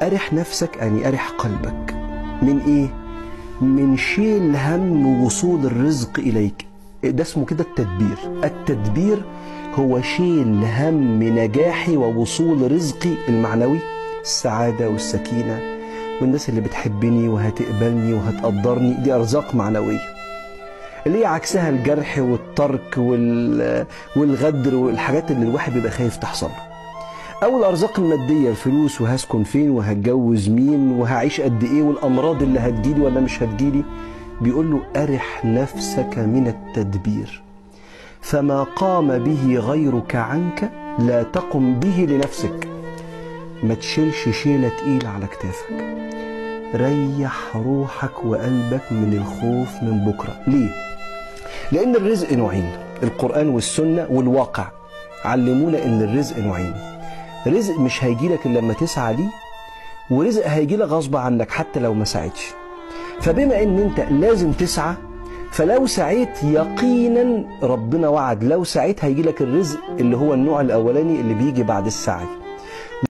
أرح نفسك يعني أرح قلبك من إيه؟ من شيل هم وصول الرزق إليك. ده اسمه كده التدبير. التدبير هو شيل هم نجاحي ووصول رزقي المعنوي، السعادة والسكينة والناس اللي بتحبني وهتقبلني وهتقدرني، دي أرزاق معنوية. اللي هي عكسها الجرح والترك والغدر والحاجات اللي الواحد بيبقى خايف تحصل. أو الأرزاق المادية، الفلوس وهسكن فين وهتجوز مين وهعيش قد إيه والأمراض اللي هتجيلي ولا مش هتجيلي. بيقول له أرح نفسك من التدبير، فما قام به غيرك عنك لا تقم به لنفسك. ما تشيلش شيلة تقيلة على كتافك. ريح روحك وقلبك من الخوف من بكرة. ليه؟ لأن الرزق نوعين، القرآن والسنة والواقع علمونا إن الرزق نوعين. رزق مش هيجيلك إلا لما تسعى ليه، ورزق هيجيلك غصب عنك حتى لو ما سعيتش. فبما إن أنت لازم تسعى، فلو سعيت يقينا ربنا وعد لو سعيت هيجيلك الرزق اللي هو النوع الأولاني اللي بيجي بعد السعي.